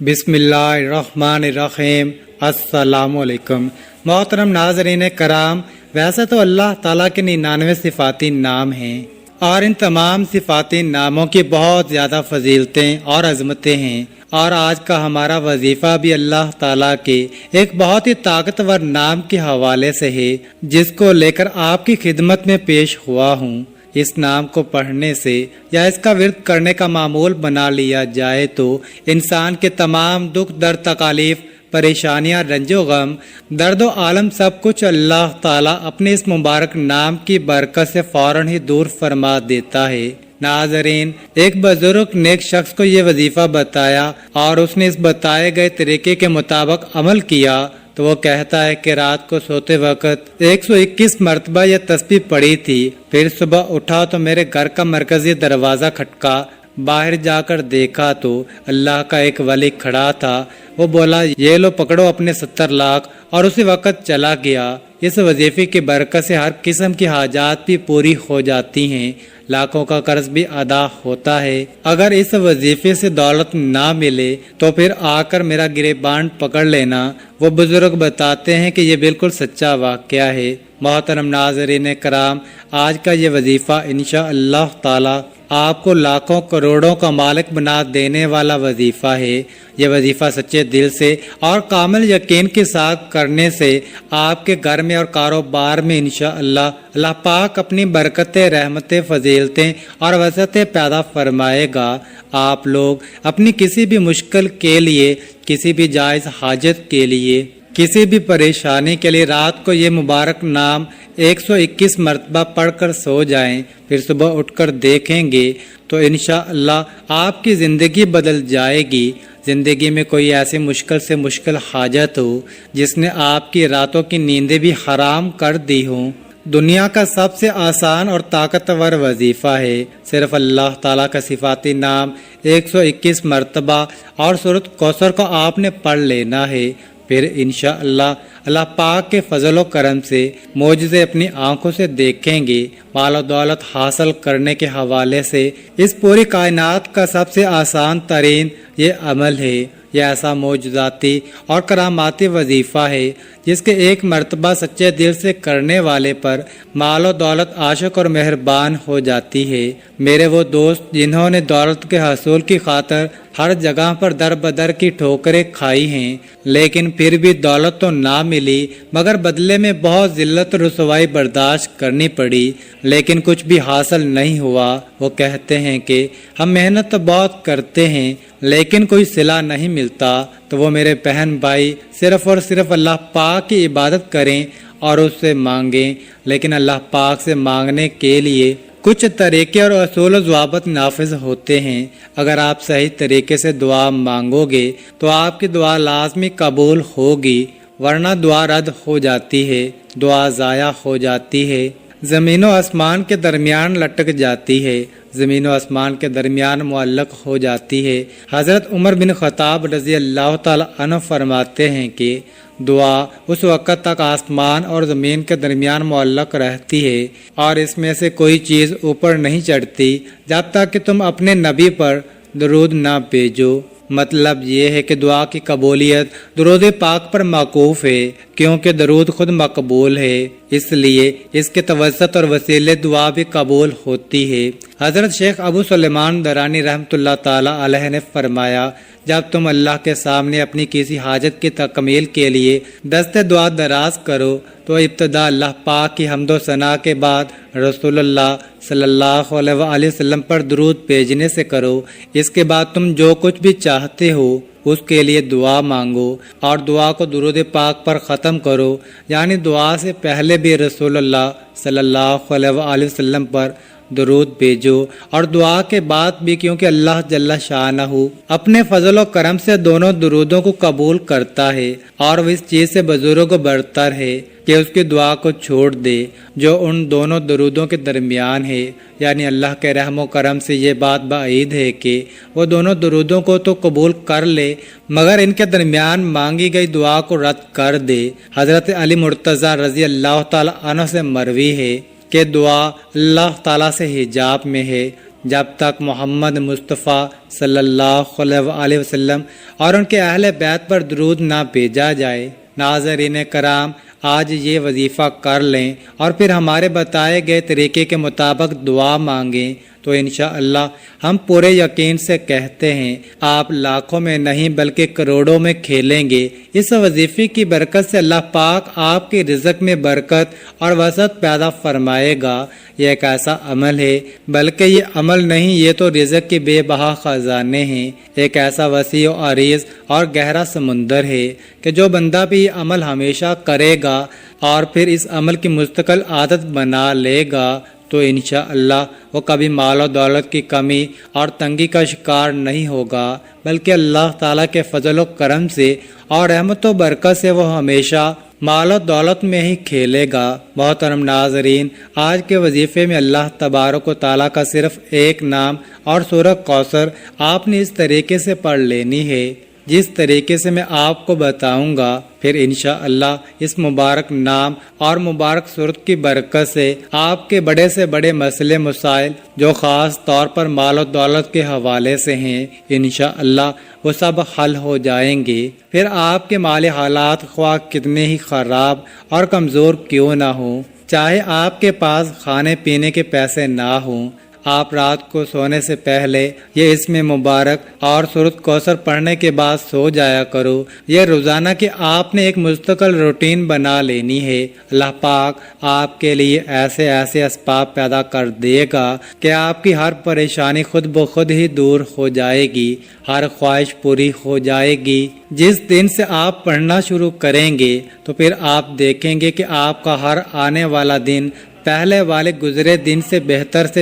بسم اللہ الرحمن الرحیم۔ السلام علیکم محترم ناظرین کرام، ویسے تو اللہ تعالیٰ کے 99 صفاتی نام ہیں اور ان تمام صفاتی ناموں کی بہت زیادہ فضیلتیں اور عظمتیں ہیں، اور آج کا ہمارا وظیفہ بھی اللہ تعالیٰ کے ایک بہت ہی طاقتور نام کے حوالے سے ہے، جس کو لے کر آپ کی خدمت میں پیش ہوا ہوں۔ اس نام کو پڑھنے سے یا اس کا ورد کرنے کا معمول بنا لیا جائے تو انسان کے تمام دکھ درد تکالیف پریشانیاں رنج و غم درد و عالم سب کچھ اللہ تعالیٰ اپنے اس مبارک نام کی برکت سے فوراً ہی دور فرما دیتا ہے۔ ناظرین، ایک بزرگ نیک شخص کو یہ وظیفہ بتایا اور اس نے اس بتائے گئے طریقے کے مطابق عمل کیا تو وہ کہتا ہے کہ رات کو سوتے وقت 121 مرتبہ یہ تسبیح پڑھی تھی، پھر صبح اٹھا تو میرے گھر کا مرکزی دروازہ کھٹکا، باہر جا کر دیکھا تو اللہ کا ایک ولی کھڑا تھا۔ وہ بولا، یہ لو پکڑو اپنے 70 لاکھ، اور اسی وقت چلا گیا۔ اس وظیفے کی برکت سے ہر قسم کی حاجات بھی پوری ہو جاتی ہیں، لاکھوں کا قرض بھی ادا ہوتا ہے۔ اگر اس وظیفے سے دولت نہ ملے تو پھر آ کر میرا گریبان پکڑ لینا۔ وہ بزرگ بتاتے ہیں کہ یہ بالکل سچا واقعہ ہے۔ محترم ناظرین کرام، آج کا یہ وظیفہ انشاءاللہ تعالی آپ کو لاکھوں کروڑوں کا مالک بنا دینے والا وظیفہ ہے۔ یہ وظیفہ سچے دل سے اور کامل یقین کے ساتھ کرنے سے آپ کے گھر میں اور کاروبار میں انشاءاللہ اللہ پاک اپنی برکتیں، رحمتیں، فضیلتیں اور وسعتیں پیدا فرمائے گا۔ آپ لوگ اپنی کسی بھی مشکل کے لیے، کسی بھی جائز حاجت کے لیے، کسی بھی پریشانی کے لیے رات کو یہ مبارک نام 121 مرتبہ پڑھ کر سو جائیں، پھر صبح اٹھ کر دیکھیں گے تو انشاءاللہ آپ کی زندگی بدل جائے گی۔ زندگی میں کوئی ایسی مشکل سے مشکل حاجت ہو جس نے آپ کی راتوں کی نیندیں بھی حرام کر دی ہوں، دنیا کا سب سے آسان اور طاقتور وظیفہ ہے۔ صرف اللہ تعالیٰ کا صفاتی نام 121 مرتبہ اور سورۃ کوثر کو آپ نے پڑھ لینا ہے، پھر انشاءاللہ اللہ پاک کے فضل و کرم سے معجزے اپنی آنکھوں سے دیکھیں گے۔ مال و دولت حاصل کرنے کے حوالے سے اس پوری کائنات کا سب سے آسان ترین یہ عمل ہے۔ یہ ایسا معجزاتی اور کراماتی وظیفہ ہے جس کے ایک مرتبہ سچے دل سے کرنے والے پر مال و دولت عاشق اور مہربان ہو جاتی ہے۔ میرے وہ دوست جنہوں نے دولت کے حصول کی خاطر ہر جگہ پر در بدر کی ٹھوکریں کھائی ہیں، لیکن پھر بھی دولت تو نہ ملی مگر بدلے میں بہت ذلت اور رسوائی برداشت کرنی پڑی، لیکن کچھ بھی حاصل نہیں ہوا۔ وہ کہتے ہیں کہ ہم محنت تو بہت کرتے ہیں لیکن کوئی صلہ نہیں ملتا۔ تو وہ میرے بہن بھائی صرف اور صرف اللہ پاک کی عبادت کریں اور اس سے مانگیں، لیکن اللہ پاک سے مانگنے کے لیے کچھ طریقے اور اصول و ضوابط نافذ ہوتے ہیں۔ اگر آپ صحیح طریقے سے دعا مانگو گے تو آپ کی دعا لازمی قبول ہوگی، ورنہ دعا رد ہو جاتی ہے، دعا ضائع ہو جاتی ہے، زمین و آسمان کے درمیان لٹک جاتی ہے، زمین و آسمان کے درمیان معلق ہو جاتی ہے۔ حضرت عمر بن خطاب رضی اللہ تعالی عنہ فرماتے ہیں کہ دعا اس وقت تک آسمان اور زمین کے درمیان معلق رہتی ہے اور اس میں سے کوئی چیز اوپر نہیں چڑھتی جب تک کہ تم اپنے نبی پر درود نہ بھیجو۔ مطلب یہ ہے کہ دعا کی قبولیت درود پاک پر موقوف ہے، کیونکہ درود خود مقبول ہے، اس لیے اس کے توسط اور وسیلے دعا بھی قبول ہوتی ہے۔ حضرت شیخ ابو سلیمان درانی رحمۃ اللہ تعالی علیہ نے فرمایا، جب تم اللہ کے سامنے اپنی کسی حاجت کی تکمیل کے لیے دست دعا دراز کرو تو ابتدا اللہ پاک کی حمد و ثنا کے بعد رسول اللہ صلی اللہ علیہ وآلہ وسلم پر درود بھیجنے سے کرو۔ اس کے بعد تم جو کچھ بھی چاہتے ہو اس کے لیے دعا مانگو اور دعا کو درود پاک پر ختم کرو، یعنی دعا سے پہلے بھی رسول اللہ صلی اللہ علیہ وآلہ وسلم پر درود بھیجو اور دعا کے بعد بھی، کیونکہ اللہ جل شانہ اپنے فضل و کرم سے دونوں درودوں کو قبول کرتا ہے اور وہ اس چیز سے بزرگ و برتر ہے کہ اس کی دعا کو چھوڑ دے جو ان دونوں درودوں کے درمیان ہے۔ یعنی اللہ کے رحم و کرم سے یہ بات بعید ہے کہ وہ دونوں درودوں کو تو قبول کر لے مگر ان کے درمیان مانگی گئی دعا کو رد کر دے۔ حضرت علی مرتضیٰ رضی اللہ تعالی عنہ سے مروی ہے کہ دعا اللہ تعالیٰ سے حجاب میں ہے، جب تک محمد مصطفیٰ صلی اللہ علیہ وسلم اور ان کے اہل بیت پر درود نہ بھیجا جائے۔ ناظرین کرام، آج یہ وظیفہ کر لیں اور پھر ہمارے بتائے گئے طریقے کے مطابق دعا مانگیں تو انشاءاللہ ہم پورے یقین سے کہتے ہیں آپ لاکھوں میں نہیں بلکہ کروڑوں میں کھیلیں گے۔ اس وظیفے کی برکت سے اللہ پاک آپ کے رزق میں برکت اور وسعت پیدا فرمائے گا۔ یہ ایک ایسا عمل ہے، بلکہ یہ عمل نہیں، یہ تو رزق کے بے بہا خزانے ہیں، ایک ایسا وسیع و عریض اور گہرا سمندر ہے کہ جو بندہ بھی یہ عمل ہمیشہ کرے گا اور پھر اس عمل کی مستقل عادت بنا لے گا تو انشاءاللہ وہ کبھی مال و دولت کی کمی اور تنگی کا شکار نہیں ہوگا، بلکہ اللہ تعالیٰ کے فضل و کرم سے اور رحمت و برکت سے وہ ہمیشہ مال و دولت میں ہی کھیلے گا۔ محترم ناظرین، آج کے وظیفے میں اللہ تبارک و تعالیٰ کا صرف ایک نام اور سورہ کوثر آپ نے اس طریقے سے پڑھ لینی ہے جس طریقے سے میں آپ کو بتاؤں گا۔ پھر انشاءاللہ اس مبارک نام اور مبارک صورت کی برکت سے آپ کے بڑے سے بڑے مسئلے مسائل جو خاص طور پر مال و دولت کے حوالے سے ہیں انشاءاللہ وہ سب حل ہو جائیں گے۔ پھر آپ کے مالی حالات خواہ کتنے ہی خراب اور کمزور کیوں نہ ہوں، چاہے آپ کے پاس کھانے پینے کے پیسے نہ ہوں، آپ رات کو سونے سے پہلے یہ اسم مبارک اور سورۃ کوثر پڑھنے کے بعد سو جایا کرو۔ یہ روزانہ کہ آپ نے ایک مستقل روٹین بنا لینی ہے۔ اللہ پاک آپ کے لیے ایسے ایسے اسباب پیدا کر دے گا کہ آپ کی ہر پریشانی خود بخود ہی دور ہو جائے گی، ہر خواہش پوری ہو جائے گی۔ جس دن سے آپ پڑھنا شروع کریں گے تو پھر آپ دیکھیں گے کہ آپ کا ہر آنے والا دن پہلے والے گزرے دن سے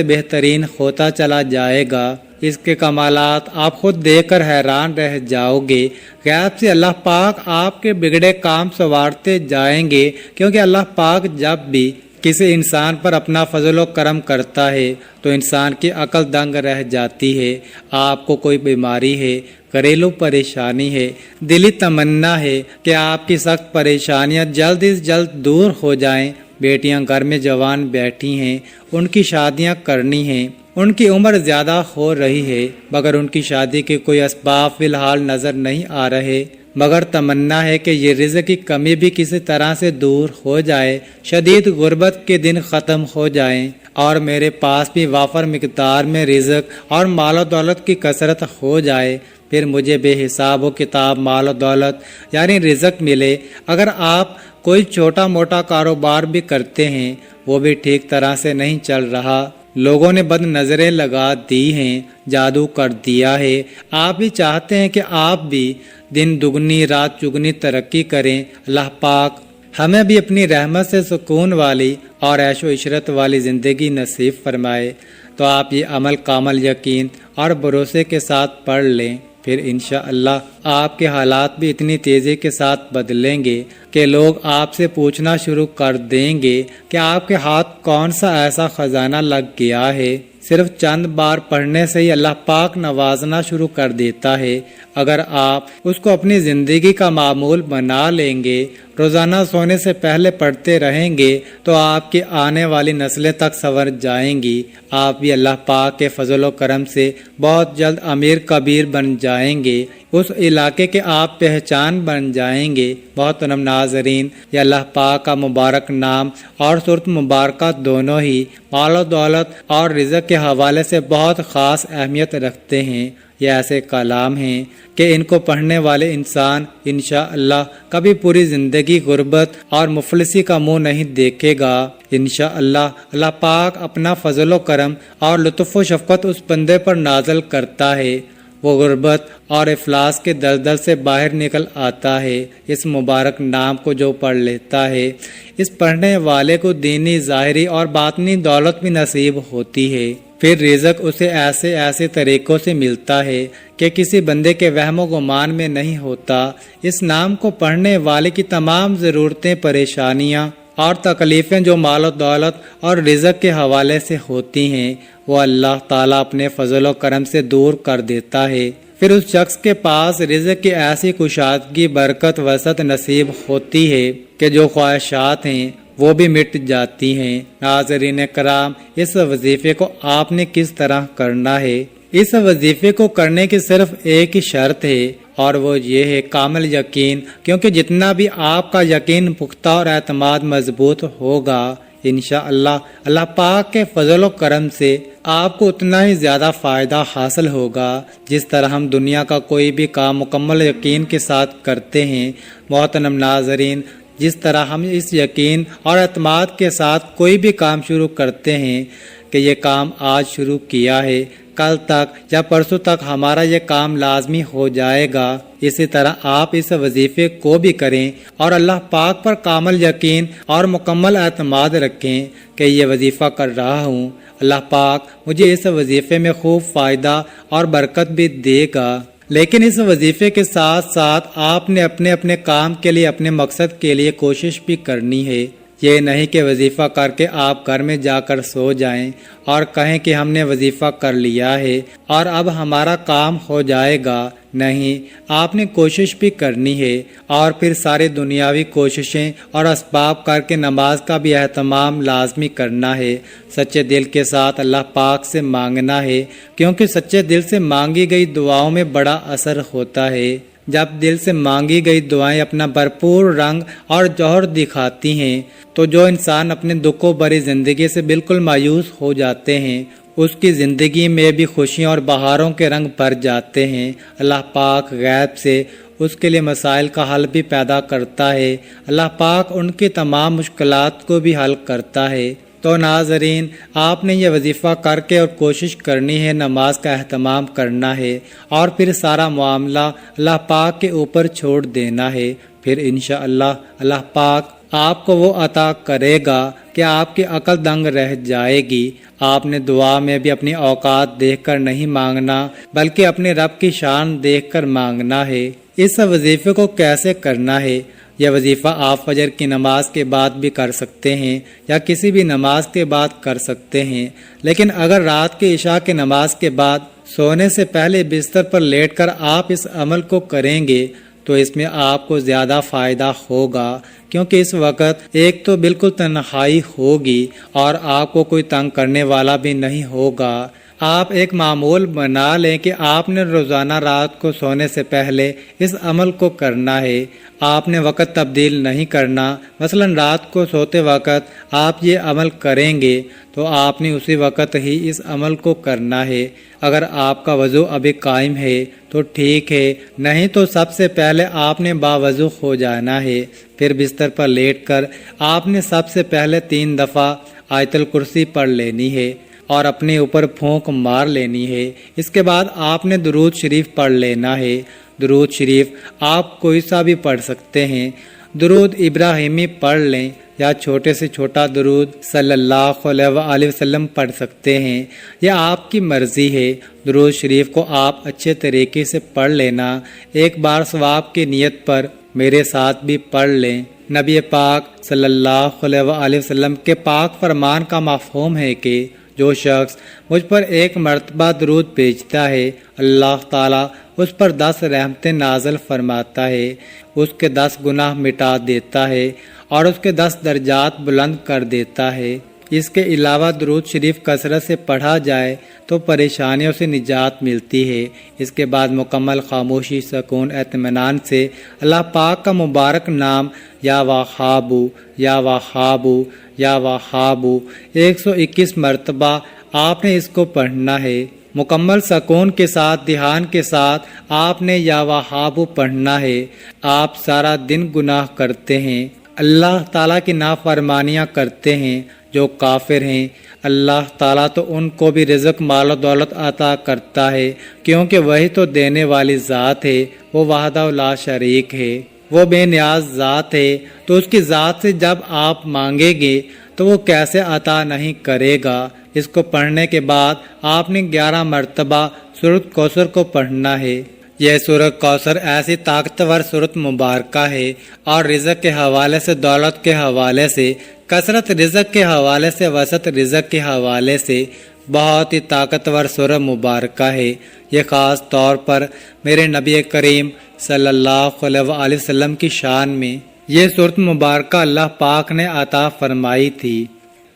بہترین ہوتا چلا جائے گا۔ اس کے کمالات آپ خود دیکھ کر حیران رہ جاؤ گے۔ غیب سے اللہ پاک آپ کے بگڑے کام سنوارتے جائیں گے، کیونکہ اللہ پاک جب بھی کسی انسان پر اپنا فضل و کرم کرتا ہے تو انسان کی عقل دنگ رہ جاتی ہے۔ آپ کو کوئی بیماری ہے، گھریلو پریشانی ہے، دلی تمنا ہے کہ آپ کی سخت پریشانیاں جلد از جلد دور ہو جائیں۔ بیٹیاں گھر میں جوان بیٹھی ہیں، ان کی شادیاں کرنی ہیں، ان کی عمر زیادہ ہو رہی ہے مگر ان کی شادی کے کوئی اسباب فی الحال نظر نہیں آ رہے، مگر تمنا ہے کہ یہ رزق کی کمی بھی کسی طرح سے دور ہو جائے، شدید غربت کے دن ختم ہو جائیں اور میرے پاس بھی وافر مقدار میں رزق اور مال و دولت کی کثرت ہو جائے، پھر مجھے بے حساب و کتاب مال و دولت یعنی رزق ملے۔ اگر آپ کوئی چھوٹا موٹا کاروبار بھی کرتے ہیں وہ بھی ٹھیک طرح سے نہیں چل رہا، لوگوں نے بد نظریں لگا دی ہیں، جادو کر دیا ہے، آپ بھی چاہتے ہیں کہ آپ بھی دن دگنی رات چگنی ترقی کریں، اللہ پاک ہمیں بھی اپنی رحمت سے سکون والی اور عیش و عشرت والی زندگی نصیب فرمائے۔ تو آپ یہ عمل کامل یقین اور بھروسے کے ساتھ پڑھ لیں، پھر انشاءاللہ آپ کے حالات بھی اتنی تیزی کے ساتھ بدلیں گے کہ لوگ آپ سے پوچھنا شروع کر دیں گے کہ آپ کے ہاتھ کون سا ایسا خزانہ لگ گیا ہے۔ صرف چند بار پڑھنے سے ہی اللہ پاک نوازنا شروع کر دیتا ہے۔ اگر آپ اس کو اپنی زندگی کا معمول بنا لیں گے، روزانہ سونے سے پہلے پڑھتے رہیں گے تو آپ کی آنے والی نسلیں تک سنور جائیں گی۔ آپ بھی اللہ پاک کے فضل و کرم سے بہت جلد امیر کبیر بن جائیں گے، اس علاقے کے آپ پہچان بن جائیں گے۔ محترم ناظرین، یہ اللہ پاک کا مبارک نام اور صورت مبارکہ دونوں ہی مال و دولت اور رزق کے حوالے سے بہت خاص اہمیت رکھتے ہیں۔ یہ ایسے کلام ہیں کہ ان کو پڑھنے والے انسان انشاءاللہ کبھی پوری زندگی غربت اور مفلسی کا منہ نہیں دیکھے گا۔ انشاءاللہ اللہ پاک اپنا فضل و کرم اور لطف و شفقت اس بندے پر نازل کرتا ہے، وہ غربت اور افلاس کے دلدل سے باہر نکل آتا ہے۔ اس مبارک نام کو جو پڑھ لیتا ہے، اس پڑھنے والے کو دینی ظاہری اور باطنی دولت بھی نصیب ہوتی ہے۔ پھر رزق اسے ایسے ایسے طریقوں سے ملتا ہے کہ کسی بندے کے وہم و گمان میں نہیں ہوتا۔ اس نام کو پڑھنے والے کی تمام ضرورتیں، پریشانیاں اور تکلیفیں جو مال و دولت اور رزق کے حوالے سے ہوتی ہیں وہ اللہ تعالیٰ اپنے فضل و کرم سے دور کر دیتا ہے۔ پھر اس شخص کے پاس رزق کی ایسی کشادگی، برکت، وسعت نصیب ہوتی ہے کہ جو خواہشات ہیں وہ بھی مٹ جاتی ہیں۔ ناظرین کرام، اس وظیفے کو آپ نے کس طرح کرنا ہے؟ اس وظیفے کو کرنے کی صرف ایک ہی شرط ہے، اور وہ یہ ہے کامل یقین، کیونکہ جتنا بھی آپ کا یقین پختہ اور اعتماد مضبوط ہوگا، انشاءاللہ اللہ پاک کے فضل و کرم سے آپ کو اتنا ہی زیادہ فائدہ حاصل ہوگا۔ جس طرح ہم دنیا کا کوئی بھی کام مکمل یقین کے ساتھ کرتے ہیں، محترم ناظرین، جس طرح ہم اس یقین اور اعتماد کے ساتھ کوئی بھی کام شروع کرتے ہیں کہ یہ کام آج شروع کیا ہے، کل تک یا پرسوں تک ہمارا یہ کام لازمی ہو جائے گا، اسی طرح آپ اس وظیفے کو بھی کریں اور اللہ پاک پر کامل یقین اور مکمل اعتماد رکھیں کہ یہ وظیفہ کر رہا ہوں، اللہ پاک مجھے اس وظیفے میں خوب فائدہ اور برکت بھی دے گا۔ لیکن اس وظیفے کے ساتھ ساتھ آپ نے اپنے اپنے کام کے لیے، اپنے مقصد کے لیے کوشش بھی کرنی ہے۔ یہ نہیں کہ وظیفہ کر کے آپ گھر میں جا کر سو جائیں اور کہیں کہ ہم نے وظیفہ کر لیا ہے اور اب ہمارا کام ہو جائے گا۔ نہیں، آپ نے کوشش بھی کرنی ہے اور پھر سارے دنیاوی کوششیں اور اسباب کر کے نماز کا بھی اہتمام لازمی کرنا ہے۔ سچے دل کے ساتھ اللہ پاک سے مانگنا ہے، کیونکہ سچے دل سے مانگی گئی دعاؤں میں بڑا اثر ہوتا ہے۔ جب دل سے مانگی گئی دعائیں اپنا بھرپور رنگ اور جوہر دکھاتی ہیں تو جو انسان اپنے دکھوں بھری زندگی سے بالکل مایوس ہو جاتے ہیں، اس کی زندگی میں بھی خوشیوں اور بہاروں کے رنگ بھر جاتے ہیں۔ اللہ پاک غیب سے اس کے لیے مسائل کا حل بھی پیدا کرتا ہے۔ اللہ پاک ان کی تمام مشکلات کو بھی حل کرتا ہے۔ تو ناظرین، آپ نے یہ وظیفہ کر کے اور کوشش کرنی ہے، نماز کا اہتمام کرنا ہے اور پھر سارا معاملہ اللہ پاک کے اوپر چھوڑ دینا ہے۔ پھر انشاءاللہ اللہ پاک آپ کو وہ عطا کرے گا کہ آپ کی عقل دنگ رہ جائے گی۔ آپ نے دعا میں بھی اپنی اوقات دیکھ کر نہیں مانگنا، بلکہ اپنے رب کی شان دیکھ کر مانگنا ہے۔ اس وظیفے کو کیسے کرنا ہے؟ یہ وظیفہ آپ فجر کی نماز کے بعد بھی کر سکتے ہیں یا کسی بھی نماز کے بعد کر سکتے ہیں، لیکن اگر رات کی عشاء کی نماز کے بعد سونے سے پہلے بستر پر لیٹ کر آپ اس عمل کو کریں گے تو اس میں آپ کو زیادہ فائدہ ہوگا، کیونکہ اس وقت ایک تو بالکل تنہائی ہوگی اور آپ کو کوئی تنگ کرنے والا بھی نہیں ہوگا۔ آپ ایک معمول بنا لیں کہ آپ نے روزانہ رات کو سونے سے پہلے اس عمل کو کرنا ہے۔ آپ نے وقت تبدیل نہیں کرنا، مثلا رات کو سوتے وقت آپ یہ عمل کریں گے تو آپ نے اسی وقت ہی اس عمل کو کرنا ہے۔ اگر آپ کا وضو ابھی قائم ہے تو ٹھیک ہے، نہیں تو سب سے پہلے آپ نے باوضو ہو جانا ہے۔ پھر بستر پر لیٹ کر آپ نے سب سے پہلے 3 دفعہ آیت الکرسی پڑھ لینی ہے اور اپنے اوپر پھونک مار لینی ہے۔ اس کے بعد آپ نے درود شریف پڑھ لینا ہے۔ درود شریف آپ کوئی سا بھی پڑھ سکتے ہیں۔ درود ابراہیمی پڑھ لیں یا چھوٹے سے چھوٹا درود صلی اللہ علیہ وآلہ وسلم پڑھ سکتے ہیں، یہ آپ کی مرضی ہے۔ درود شریف کو آپ اچھے طریقے سے پڑھ لینا، ایک بار ثواب کی نیت پر میرے ساتھ بھی پڑھ لیں۔ نبی پاک صلی اللہ علیہ وآلہ وسلم کے پاک فرمان کا مفہوم ہے کہ جو شخص مجھ پر 1 مرتبہ درود بھیجتا ہے، اللہ تعالیٰ اس پر 10 رحمتیں نازل فرماتا ہے، اس کے 10 گناہ مٹا دیتا ہے اور اس کے 10 درجات بلند کر دیتا ہے۔ اس کے علاوہ درود شریف کثرت سے پڑھا جائے تو پریشانیوں سے نجات ملتی ہے۔ اس کے بعد مکمل خاموشی، سکون، اطمینان سے اللہ پاک کا مبارک نام یا وہابو یا وہابو یا وہابو 121 مرتبہ آپ نے اس کو پڑھنا ہے۔ مکمل سکون کے ساتھ، دھیان کے ساتھ آپ نے یا وہابو پڑھنا ہے۔ آپ سارا دن گناہ کرتے ہیں، اللہ تعالیٰ کی نافرمانیاں کرتے ہیں، جو کافر ہیں اللہ تعالیٰ تو ان کو بھی رزق، مال و دولت عطا کرتا ہے، کیونکہ وہی تو دینے والی ذات ہے، وہ وحدہ لا شریک ہے، وہ بے نیاز ذات ہے۔ تو اس کی ذات سے جب آپ مانگیں گے تو وہ کیسے عطا نہیں کرے گا؟ اس کو پڑھنے کے بعد آپ نے 11 مرتبہ سورۃ کوثر کو پڑھنا ہے۔ یہ سورۃ کوثر ایسی طاقتور سورۃ مبارکہ ہے اور رزق کے حوالے سے، دولت کے حوالے سے، کثرت رزق کے حوالے سے، وسعت رزق کے حوالے سے بہت ہی طاقتور سورۃ مبارکہ ہے۔ یہ خاص طور پر میرے نبی کریم صلی اللہ علیہ وآلہ وسلم کی شان میں یہ صورت مبارکہ اللہ پاک نے عطا فرمائی تھی۔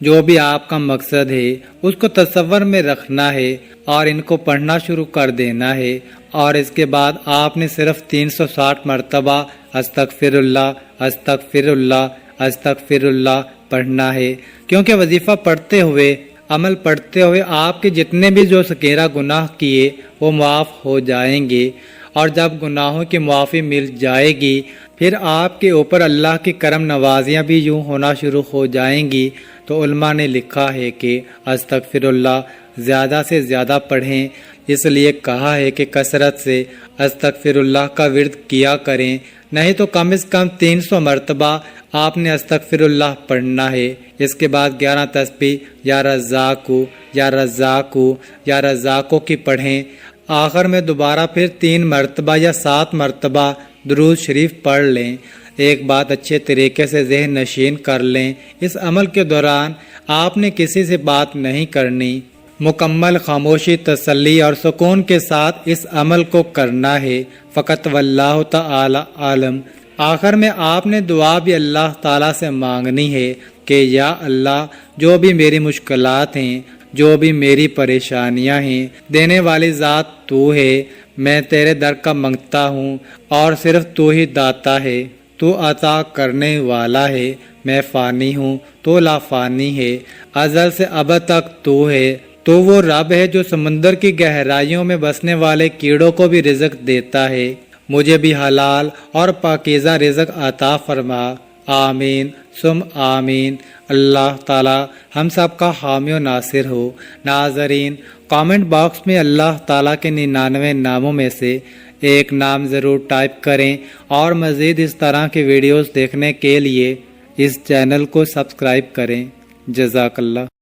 جو بھی آپ کا مقصد ہے اس کو تصور میں رکھنا ہے اور ان کو پڑھنا شروع کر دینا ہے، اور اس کے بعد آپ نے صرف 360 مرتبہ استغفر اللہ استغفر اللہ استغفر اللہ پڑھنا ہے، کیونکہ وظیفہ پڑھتے ہوئے، عمل پڑھتے ہوئے آپ کے جتنے بھی جو سکیرہ گناہ کیے وہ معاف ہو جائیں گے، اور جب گناہوں کی معافی مل جائے گی پھر آپ کے اوپر اللہ کی کرم نوازیاں بھی یوں ہونا شروع ہو جائیں گی۔ تو علماء نے لکھا ہے کہ استغفر اللہ زیادہ سے زیادہ پڑھیں، اس لیے کہا ہے کہ کثرت سے استغفر اللہ کا ورد کیا کریں، نہیں تو کم از کم 300 مرتبہ آپ نے استغفر اللہ پڑھنا ہے۔ اس کے بعد 11 تسبیح یا رزاقو یا رزاقو یا رزاقو کی پڑھیں، آخر میں دوبارہ پھر 3 مرتبہ یا 7 مرتبہ درود شریف پڑھ لیں۔ ایک بات اچھے طریقے سے ذہن نشین کر لیں، اس عمل کے دوران آپ نے کسی سے بات نہیں کرنی، مکمل خاموشی، تسلی اور سکون کے ساتھ اس عمل کو کرنا ہے، فقط واللہ تعالی عالم۔ آخر میں آپ نے دعا بھی اللہ تعالیٰ سے مانگنی ہے کہ یا اللہ، جو بھی میری مشکلات ہیں، جو بھی میری پریشانیاں ہیں، دینے والی ذات تو ہے، میں تیرے در کا منگتا ہوں، اور صرف تو ہی داتا ہے، تو عطا کرنے والا ہے، میں فانی ہوں، تو لا فانی ہے، ازل سے ابد تک تو ہے، تو وہ رب ہے جو سمندر کی گہرائیوں میں بسنے والے کیڑوں کو بھی رزق دیتا ہے، مجھے بھی حلال اور پاکیزہ رزق عطا فرما، آمین ثم آمین۔ اللہ تعالی ہم سب کا حامی و ناصر ہو۔ ناظرین، کامنٹ باکس میں اللہ تعالیٰ کے 99 ناموں میں سے ایک نام ضرور ٹائپ کریں، اور مزید اس طرح کی ویڈیوز دیکھنے کے لیے اس چینل کو سبسکرائب کریں۔ جزاک اللہ۔